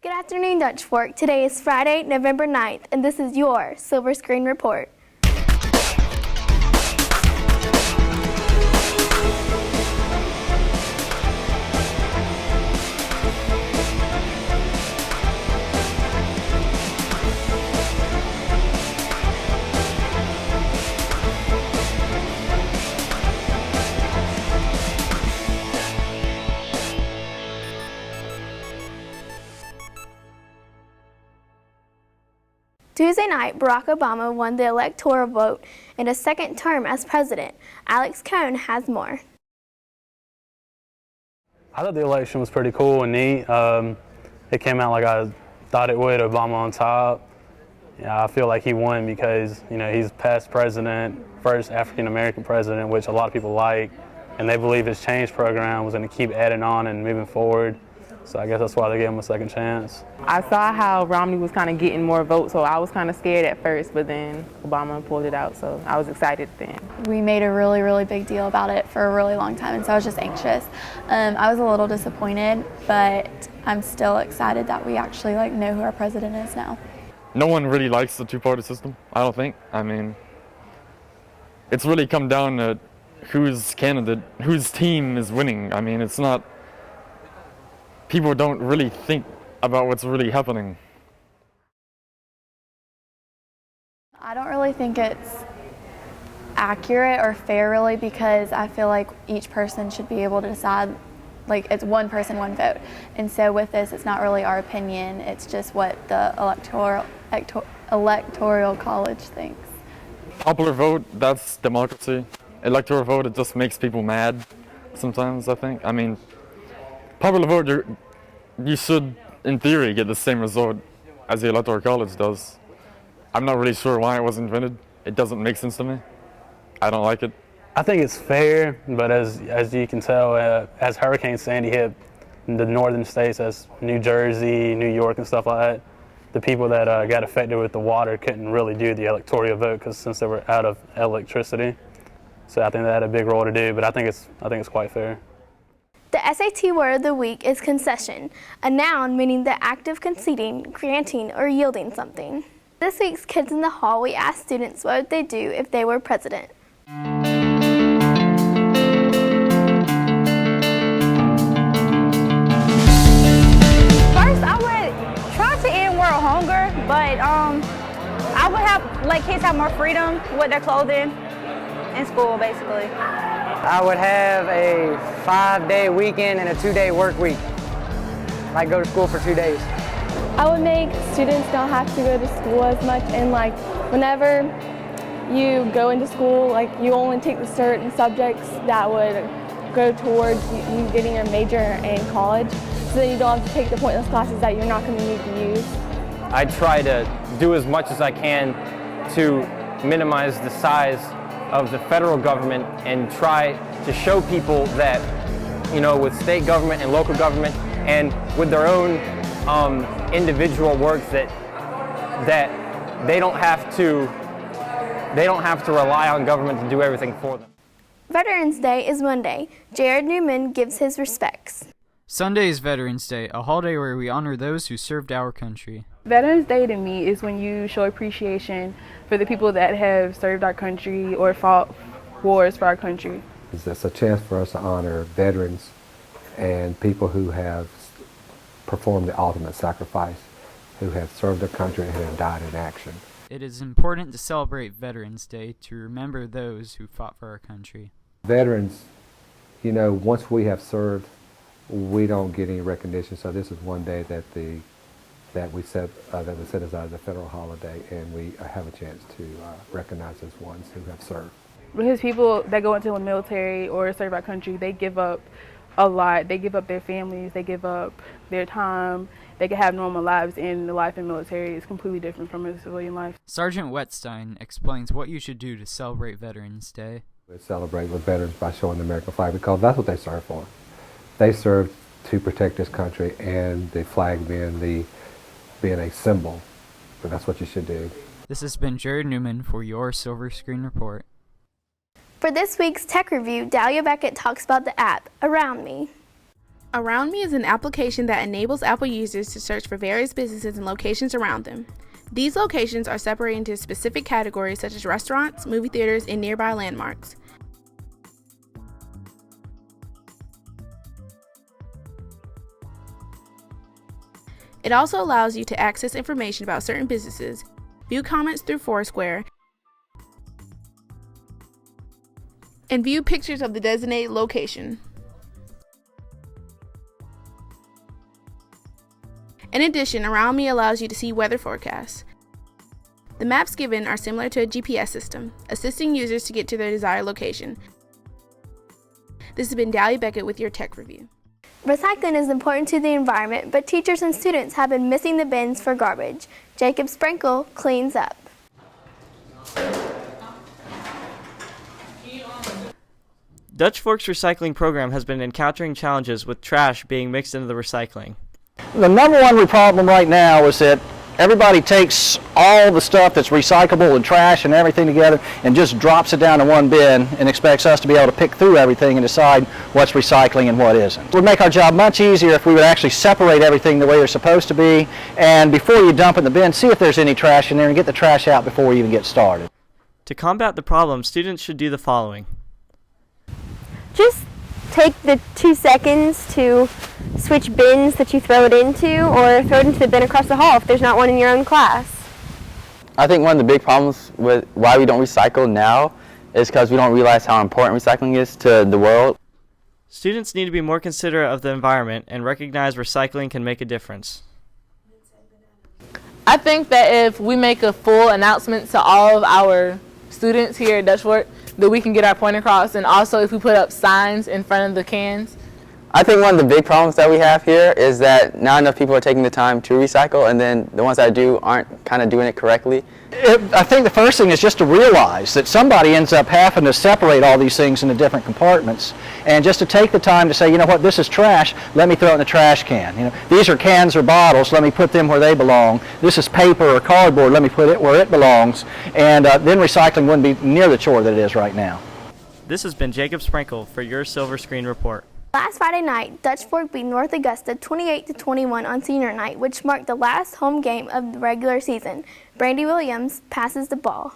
Good afternoon, Dutch Fork. Today is Friday, November 9th, and this is your Silver Screen Report. Tuesday night, Barack Obama won the electoral vote in a second term as president. Alex Cohn has more. I thought the election was pretty cool and neat. It came out like I thought it would, Obama on top. Yeah, I feel like he won because, he's past president, first African-American president, which a lot of people like, and they believe his change program was going to keep adding on and moving forward. So I guess that's why they gave him a second chance. I saw how Romney was kind of getting more votes, so I was kind of scared at first, but then Obama pulled it out, so I was excited then. We made a really, really big deal about it for a really long time, and so I was just anxious. I was a little disappointed, but I'm still excited that we actually know who our president is now. No one really likes the two-party system, I don't think. I mean, it's really come down to whose team is winning. I mean, it's not, people don't really think about what's really happening. I don't really think it's accurate or fair, really, because I feel like each person should be able to decide, it's one person, one vote. And so with this, it's not really our opinion, it's just what the electoral college thinks. Popular vote, that's democracy. Electoral vote, it just makes people mad sometimes, I think. I mean, popular vote, you should, in theory, get the same result as the Electoral College does. I'm not really sure why it was invented. It doesn't make sense to me. I don't like it. I think it's fair, but as you can tell, as Hurricane Sandy hit the northern states, as New Jersey, New York, and stuff like that, the people that got affected with the water couldn't really do the electoral vote since they were out of electricity. So I think that had a big role to do, but I think it's quite fair. The SAT word of the week is concession, a noun meaning the act of conceding, granting, or yielding something. This week's Kids in the Hall, we asked students what would they do if they were president. First, I would try to end world hunger, but I would have kids have more freedom with their clothing in school, basically. I would have a 5-day weekend and a 2-day work week. Go to school for 2 days. I would make students not have to go to school as much, and whenever you go into school, you only take the certain subjects that would go towards you getting your major in college, so then you don't have to take the pointless classes that you're not going to need to use. I try to do as much as I can to minimize the size of the federal government and try to show people that, with state government and local government and with their own individual works that they don't have to rely on government to do everything for them. Veterans Day is Monday. Jared Newman gives his respects. Sunday is Veterans Day, a holiday where we honor those who served our country. Veterans Day to me is when you show appreciation for the people that have served our country or fought wars for our country. It's a chance for us to honor veterans and people who have performed the ultimate sacrifice, who have served their country and have died in action. It is important to celebrate Veterans Day to remember those who fought for our country. Veterans, once we have served, we don't get any recognition, so this is one day that we set aside as a federal holiday, and we have a chance to recognize those ones who have served. Because people that go into the military or serve our country, they give up a lot. They give up their families, they give up their time. They can have normal lives, and the life in the military is completely different from a civilian life. Sergeant Wetstein explains what you should do to celebrate Veterans Day. We celebrate with veterans by showing the American flag, because that's what they serve for. They serve to protect this country, and the flag being a symbol. So that's what you should do. This has been Jared Newman for your Silver Screen Report. For this week's tech review, Dahlia Beckett talks about the app Around Me. Around Me is an application that enables Apple users to search for various businesses and locations around them. These locations are separated into specific categories such as restaurants, movie theaters, and nearby landmarks. It also allows you to access information about certain businesses, view comments through Foursquare, and view pictures of the designated location. In addition, Around Me allows you to see weather forecasts. The maps given are similar to a GPS system, assisting users to get to their desired location. This has been Dally Beckett with your Tech Review. Recycling is important to the environment, but teachers and students have been missing the bins for garbage. Jacob Sprinkle cleans up. Dutch Fork's recycling program has been encountering challenges with trash being mixed into the recycling. The number one problem right now is that everybody takes all the stuff that's recyclable and trash and everything together and just drops it down in one bin and expects us to be able to pick through everything and decide what's recycling and what isn't. It would make our job much easier if we would actually separate everything the way they're supposed to be, and before you dump in the bin, see if there's any trash in there and get the trash out before we even get started. To combat the problem, students should do the following. Just take the 2 seconds to switch bins that you throw it into, or throw it into the bin across the hall if there's not one in your own class. I think one of the big problems with why we don't recycle now is because we don't realize how important recycling is to the world. Students need to be more considerate of the environment and recognize recycling can make a difference. I think that if we make a full announcement to all of our students here at Dutch Fork, that we can get our point across, and also if we put up signs in front of the cans. I think one of the big problems that we have here is that not enough people are taking the time to recycle, and then the ones that do aren't kind of doing it correctly. I think the first thing is just to realize that somebody ends up having to separate all these things into different compartments, and just to take the time to say, you know what, this is trash, let me throw it in the trash can. You know, these are cans or bottles, let me put them where they belong. This is paper or cardboard, let me put it where it belongs, and then recycling wouldn't be near the chore that it is right now. This has been Jacob Sprinkle for your Silver Screen Report. Last Friday night, Dutch Fork beat North Augusta 28-21 on senior night, which marked the last home game of the regular season. Brandy Williams passes the ball.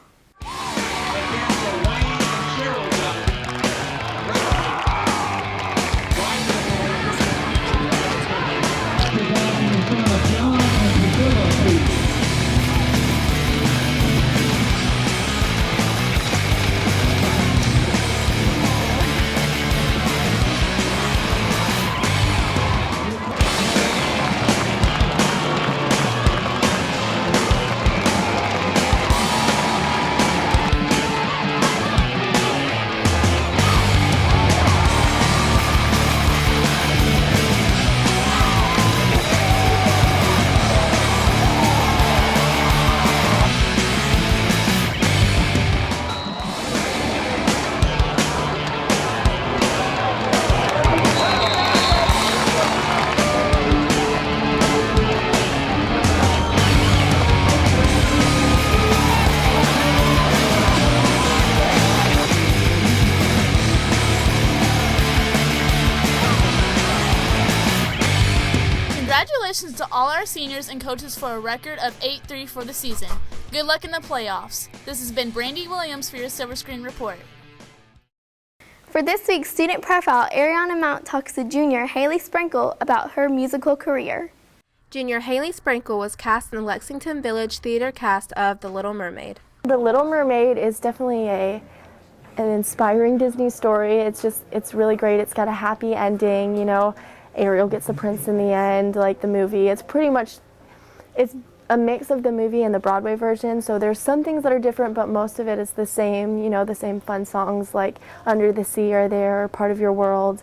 Congratulations to all our seniors and coaches for a record of 8-3 for the season. Good luck in the playoffs. This has been Brandy Williams for your Silver Screen Report. For this week's student profile, Ariana Mount talks to junior Haley Sprinkle about her musical career. Junior Haley Sprinkle was cast in the Lexington Village Theater cast of The Little Mermaid. The Little Mermaid is definitely an inspiring Disney story. It's really great. It's got a happy ending, you know. Ariel gets the prince in the end, like the movie. It's a mix of the movie and the Broadway version, so there's some things that are different, but most of it is the same, you know, the same fun songs like Under the Sea Are There, Part of Your World.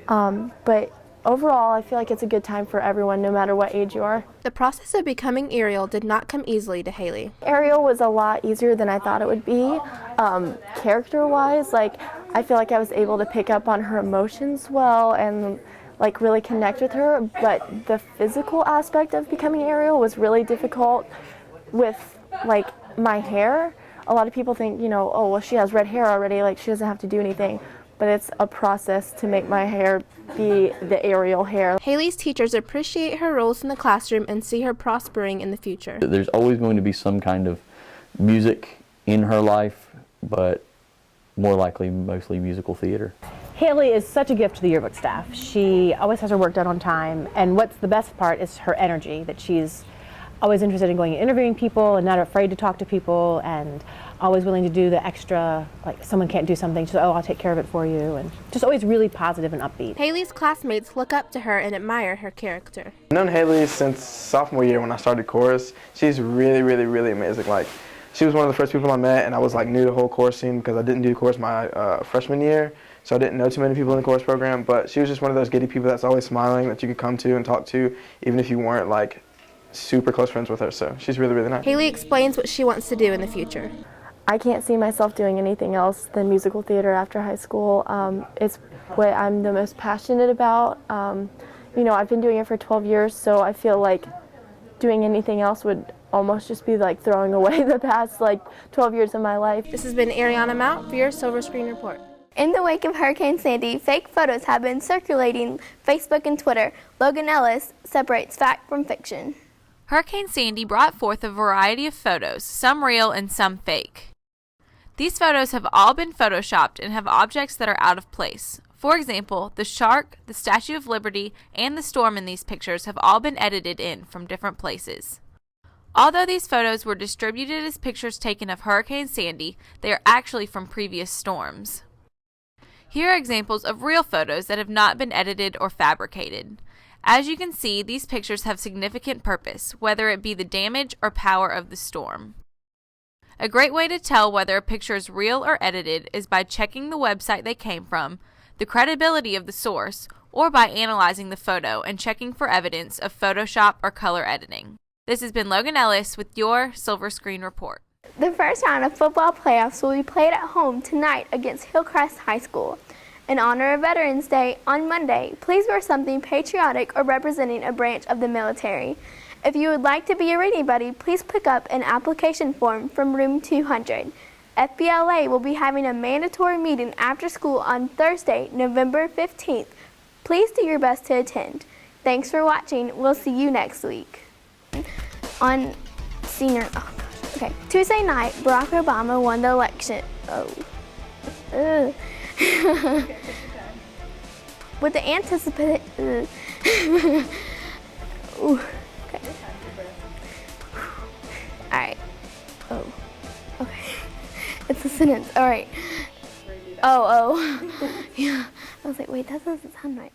But overall, I feel like it's a good time for everyone, no matter what age you are. The process of becoming Ariel did not come easily to Haley. Ariel was a lot easier than I thought it would be. Character-wise, like, I feel like I was able to pick up on her emotions well and like really connect with her, but the physical aspect of becoming Ariel was really difficult with like my hair. A lot of people think, you know, oh well, she has red hair already, like she doesn't have to do anything. but it's a process to make my hair be the Ariel hair. Haley's teachers appreciate her roles in the classroom and see her prospering in the future. There's always going to be some kind of music in her life, but more likely mostly musical theater. Haley is such a gift to the yearbook staff. She always has her work done on time, and what's the best part is her energy, that she's always interested in going and interviewing people and not afraid to talk to people, and always willing to do the extra, like someone can't do something, she's, oh, I'll take care of it for you, and just always really positive and upbeat. Haley's classmates look up to her and admire her character. I've known Haley since sophomore year when I started chorus. She's really, really, really amazing. Like, she was one of the first people I met, and I was like new to the whole chorus scene because I didn't do chorus my freshman year, so I didn't know too many people in the chorus program, but she was just one of those giddy people that's always smiling, that you could come to and talk to, even if you weren't like super close friends with her, so she's really, really nice. Haley explains what she wants to do in the future. I can't see myself doing anything else than musical theater after high school. It's what I'm the most passionate about. You know, I've been doing it for 12 years, so I feel like doing anything else would almost just be like throwing away the past like 12 years of my life. This has been Ariana Mount for your Silver Screen Report. In the wake of Hurricane Sandy, fake photos have been circulating Facebook and Twitter. Logan Ellis separates fact from fiction. Hurricane Sandy brought forth a variety of photos, some real and some fake. These photos have all been photoshopped and have objects that are out of place. For example, the shark, the Statue of Liberty, and the storm in these pictures have all been edited in from different places. Although these photos were distributed as pictures taken of Hurricane Sandy, they are actually from previous storms. Here are examples of real photos that have not been edited or fabricated. As you can see, these pictures have significant purpose, whether it be the damage or power of the storm. A great way to tell whether a picture is real or edited is by checking the website they came from, the credibility of the source, or by analyzing the photo and checking for evidence of Photoshop or color editing. This has been Logan Ellis with your Silver Screen Report. The first round of football playoffs will be played at home tonight against Hillcrest High School. In honor of Veterans Day on Monday, please wear something patriotic or representing a branch of the military. If you would like to be a reading buddy, please pick up an application form from room 200. FBLA will be having a mandatory meeting after school on Thursday, November 15th. Please do your best to attend. Thanks for watching. We'll see you next week. On senior, okay, Tuesday night, Barack Obama won the election. With the anticipated, okay. All right. Oh, okay. It's a sentence. All right. Oh. Yeah. I was like, wait, that doesn't sound right.